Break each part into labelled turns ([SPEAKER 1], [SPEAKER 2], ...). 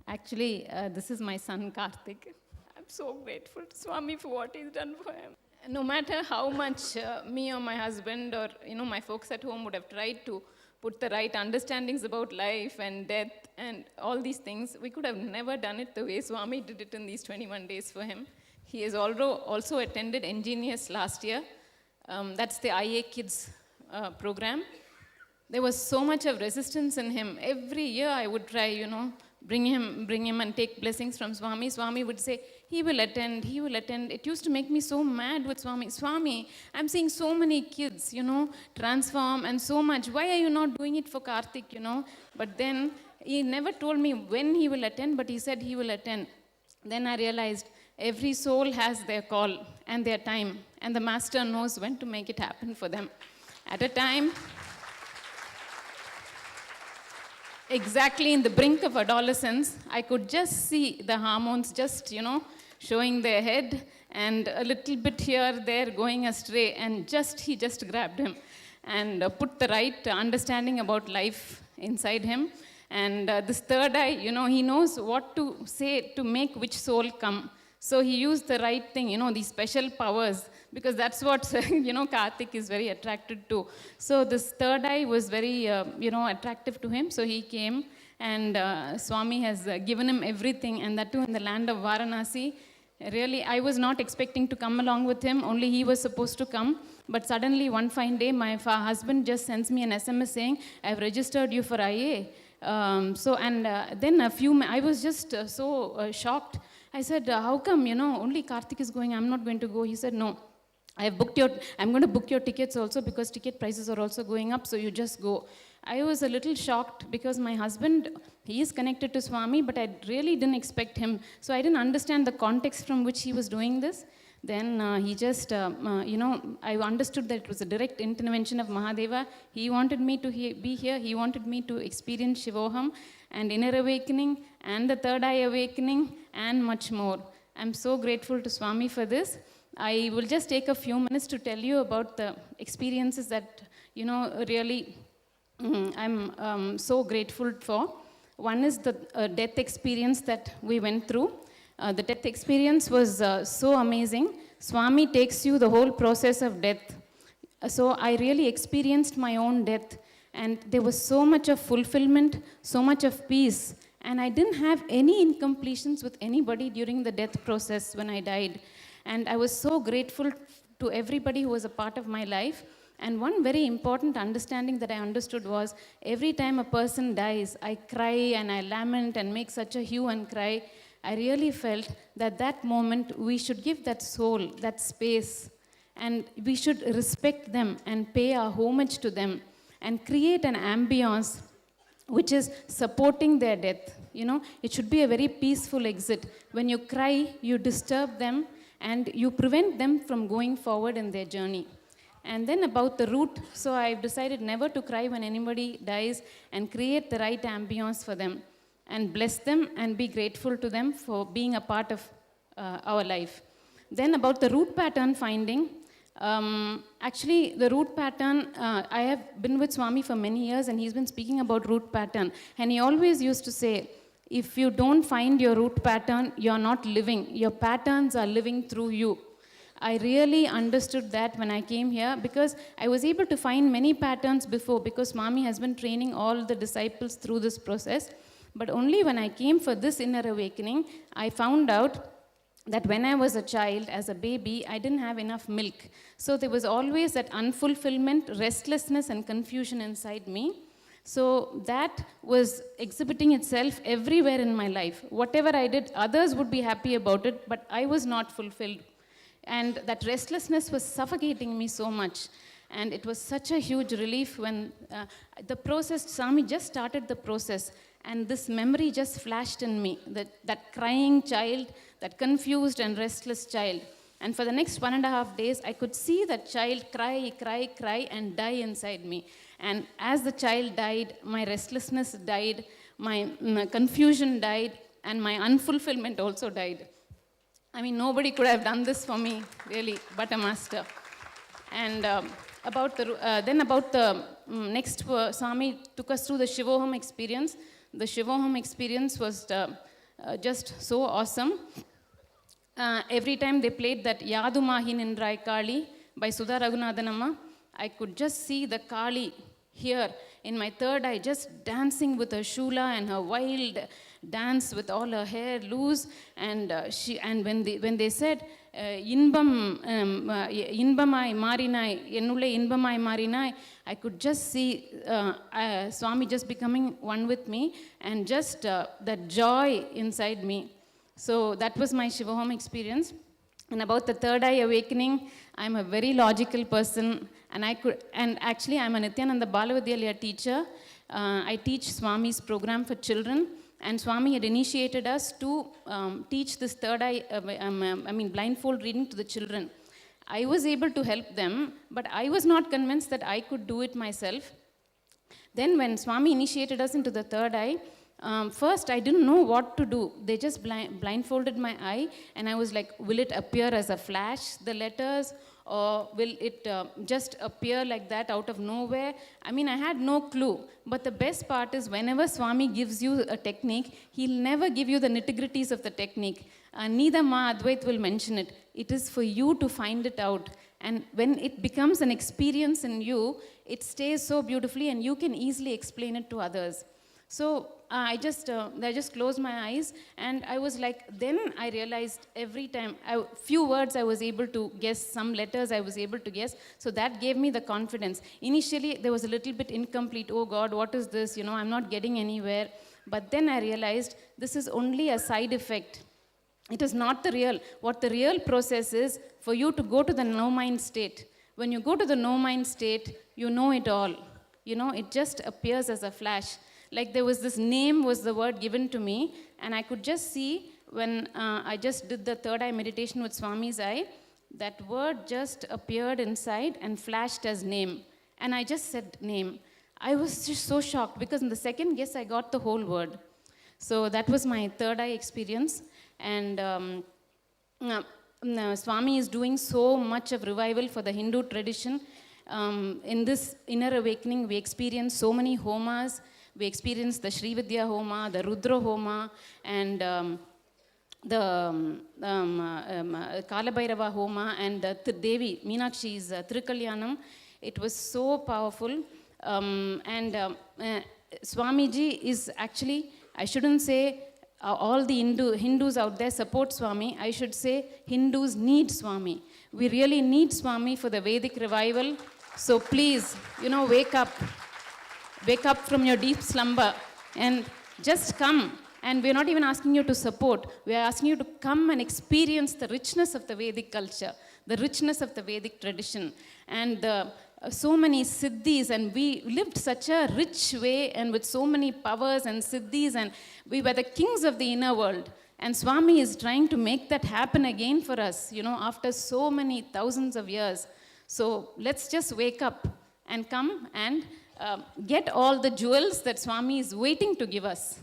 [SPEAKER 1] Actually, this is my son Karthik. I'm so grateful to Swami for what he's done for him. No matter how much me or my husband or my folks at home would have tried to put the right understandings about life and death and all these things, we could have never done it the way Swami did it in these 21 days for him. He has also attended Ingenious last year. That's the IA Kids program. There was so much of resistance in him. Every year I would try, bring him and take blessings from Swami. Swami would say, he will attend. It used to make me so mad with Swami. Swami, I'm seeing so many kids, transform and so much. Why are you not doing it for Karthik, But then he never told me when he will attend, but he said he will attend. Then I realized every soul has their call and their time, and the Master knows when to make it happen for them. At a time, exactly in the brink of adolescence, I could just see the hormones just, showing their head and a little bit here, there, going astray, and he just grabbed him and put the right understanding about life inside him. And this third eye, he knows what to say to make which soul come. So he used the right thing, these special powers, because that's what, Karthik is very attracted to. So this third eye was very, attractive to him. So he came, and Swami has given him everything, and that too in the land of Varanasi. Really, I was not expecting to come along with him. Only he was supposed to come. But suddenly, one fine day, my husband just sends me an SMS saying, I've registered you for IA. Then I was just so shocked. I said, how come, only Karthik is going, I'm not going to go. He said, no, I'm going to book your tickets also because ticket prices are also going up, so you just go. I was a little shocked because my husband, he is connected to Swami, but I really didn't expect him. So I didn't understand the context from which he was doing this. Then he just, I understood that it was a direct intervention of Mahadeva. He wanted me to be here. He wanted me to experience Shivoham and inner awakening and the third eye awakening and much more. I'm so grateful to Swami for this. I will just take a few minutes to tell you about the experiences that, really I'm so grateful for. One is the death experience that we went through. The death experience was so amazing. Swami takes you the whole process of death. So I really experienced my own death. And there was so much of fulfillment, so much of peace. And I didn't have any incompletions with anybody during the death process when I died. And I was so grateful to everybody who was a part of my life. And one very important understanding that I understood was every time a person dies, I cry and I lament and make such a hue and cry. I really felt that that moment we should give that soul, that space, and we should respect them and pay our homage to them and create an ambience which is supporting their death. It should be a very peaceful exit. When you cry, you disturb them and you prevent them from going forward in their journey. And then about the route, so I've decided never to cry when anybody dies and create the right ambience for them and bless them and be grateful to them for being a part of our life. Then about the root pattern finding, actually the root pattern, I have been with Swami for many years and he's been speaking about root pattern. And he always used to say, if you don't find your root pattern, you're not living. Your patterns are living through you. I really understood that when I came here because I was able to find many patterns before because Swami has been training all the disciples through this process. But only when I came for this inner awakening, I found out that when I was a child, as a baby, I didn't have enough milk. So there was always that unfulfillment, restlessness, and confusion inside me. So that was exhibiting itself everywhere in my life. Whatever I did, others would be happy about it, but I was not fulfilled. And that restlessness was suffocating me so much. And it was such a huge relief when the process, Swami just started the process. And this memory just flashed in me, that crying child, that confused and restless child. And for the next 1.5 days, I could see that child cry, cry, cry, and die inside me. And as the child died, my restlessness died, my confusion died, and my unfulfillment also died. I mean, nobody could have done this for me, really, but a master. And then about the next, Swami took us through the Shivoham experience. The Shivoham experience was just so awesome. Every time they played that Yadu Mahin Indrai Kali by Sudha Raghunathanamma, I could just see the Kali here in my third eye, just dancing with her shula and her wild dance with all her hair loose. And when they said inbamai marinai ennulle inbamai marinai, I could just see Swami just becoming one with me, and just that joy inside me. So that was my Shivahom experience. And about the third eye awakening, I'm a very logical person, and actually I'm a Nityananda Balavidyalaya teacher. I teach Swami's program for children, and Swami had initiated us to teach this third eye, blindfold reading to the children. I was able to help them, but I was not convinced that I could do it myself. Then when Swami initiated us into the third eye, first I didn't know what to do. They just blindfolded my eye, and I was like, will it appear as a flash, the letters, or will it just appear like that out of nowhere? I mean, I had no clue. But the best part is, whenever Swami gives you a technique, he'll never give you the nitty-gritties of the technique. Neither Ma Advait will mention it. It is for you to find it out. And when it becomes an experience in you, it stays so beautifully, and you can easily explain it to others. So I just closed my eyes, and I was like, then I realized every time, few words I was able to guess, some letters I was able to guess, so that gave me the confidence. Initially, there was a little bit incomplete. Oh God, what is this? You know, I'm not getting anywhere. But then I realized this is only a side effect. It is not the real. What the real process is, for you to go to the no-mind state. When you go to the no-mind state, you know it all. You know, it just appears as a flash. Like there was this name was the word given to me, and I could just see when I just did the third eye meditation with Swami's eye, that word just appeared inside and flashed as name. And I just said name. I was just so shocked, because in the second guess I got the whole word. So that was my third eye experience. And Swami is doing so much of revival for the Hindu tradition. In this inner awakening, we experience so many homas. We experienced the Sri Vidya Homa, the Rudra Homa, and the Kalabhairava Homa, and Devi, Meenakshi's Thirukalyanam. It was so powerful. Swamiji is actually, I shouldn't say all the Hindus out there support Swami. I should say Hindus need Swami. We really need Swami for the Vedic revival. So please, wake up. Wake up from your deep slumber and just come. And we're not even asking you to support. We're asking you to come and experience the richness of the Vedic culture, the richness of the Vedic tradition, and so many siddhis. And we lived such a rich way, and with so many powers and siddhis, and we were the kings of the inner world. And Swami is trying to make that happen again for us, after so many thousands of years. So let's just wake up and come and get all the jewels that Swami is waiting to give us.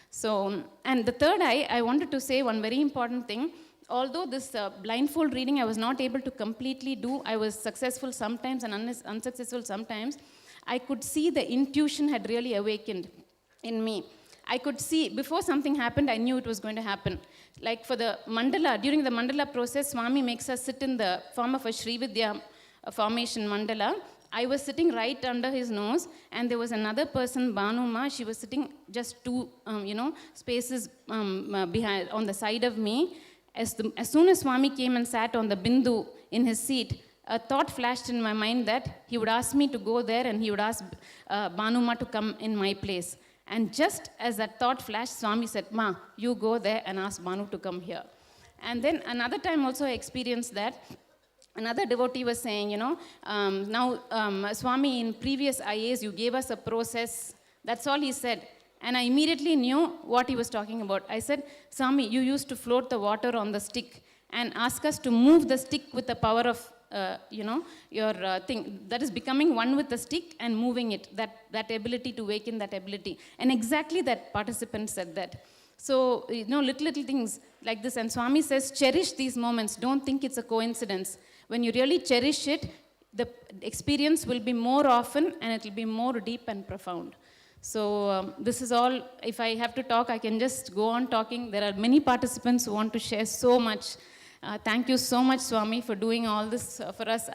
[SPEAKER 1] So, and the third eye, I wanted to say one very important thing. Although this blindfold reading I was not able to completely do, I was successful sometimes and unsuccessful sometimes, I could see the intuition had really awakened in me. I could see, before something happened, I knew it was going to happen. Like for the mandala, during the mandala process, Swami makes us sit in the form of a Sri Vidya formation mandala. I was sitting right under his nose, and there was another person, Banuma. She was sitting just two, spaces behind, on the side of me. As soon as Swami came and sat on the bindu in his seat, a thought flashed in my mind that he would ask me to go there, and he would ask Banuma to come in my place. And just as that thought flashed, Swami said, "Ma, you go there and ask Banu to come here." And then another time also I experienced that. Another devotee was saying, now Swami, in previous IAs, you gave us a process. That's all he said. And I immediately knew what he was talking about. I said, Swami, you used to float the water on the stick and ask us to move the stick with the power of, your thing. That is becoming one with the stick and moving it, that ability to awaken that ability. And exactly that participant said that. So, little things like this. And Swami says, cherish these moments. Don't think it's a coincidence. When you really cherish it, the experience will be more often, and it will be more deep and profound. So this is all. If I have to talk, I can just go on talking. There are many participants who want to share so much. Thank you so much, Swami, for doing all this for us.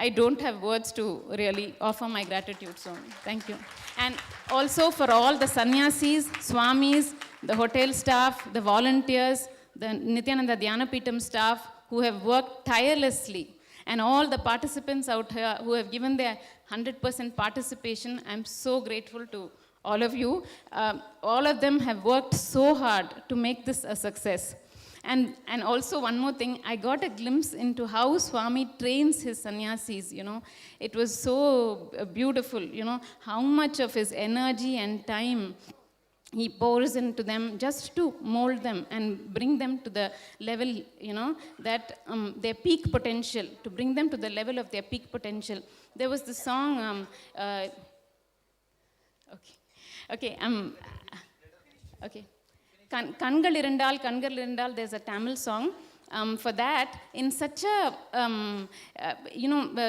[SPEAKER 1] I don't have words to really offer my gratitude, Swami. Thank you. And also for all the sannyasis, Swamis, the hotel staff, the volunteers, the Nityananda Dhyanapitham staff who have worked tirelessly, and all the participants out here who have given their 100% participation. I'm so grateful to all of you. All of them have worked so hard to make this a success. And also one more thing, I got a glimpse into how Swami trains his sannyasis, you know. It was so beautiful, you know, how much of his energy and time he pours into them just to mold them and bring them to the level, you know, that their peak potential, to bring them to the level of their peak potential. There was the song, okay, Kangal Irandal, there's a Tamil song. For that, in such a,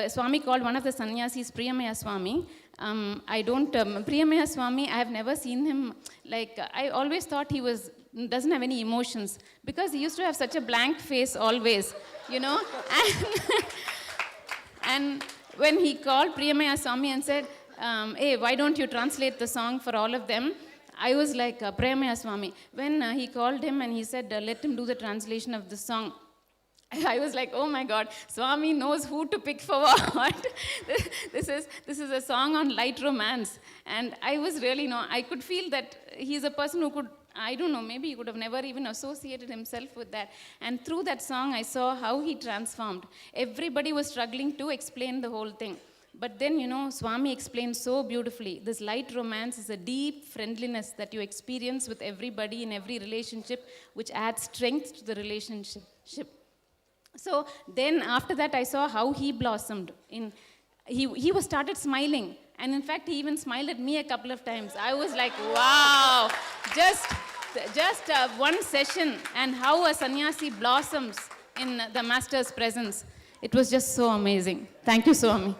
[SPEAKER 1] Swami called one of the sannyasis Priyamaya Swami. Priyamaya Swami, I have never seen him, like, I always thought he doesn't have any emotions, because he used to have such a blank face always, you know. And when he called Priyamaya Swami and said, hey, why don't you translate the song for all of them? I was like, Priyamaya Swami. When he called him and he said, let him do the translation of the song, I was like, oh my God, Swami knows who to pick for what. This is a song on light romance. And I was really, I could feel that he's a person who could, I don't know, maybe he could have never even associated himself with that. And through that song, I saw how he transformed. Everybody was struggling to explain the whole thing. But then, Swami explained so beautifully. This light romance is a deep friendliness that you experience with everybody in every relationship, which adds strength to the relationship. So then after that, I saw how he blossomed. He started smiling. And in fact, he even smiled at me a couple of times. I was like, wow, just one session and how a sannyasi blossoms in the master's presence. It was just so amazing. Thank you, Swami.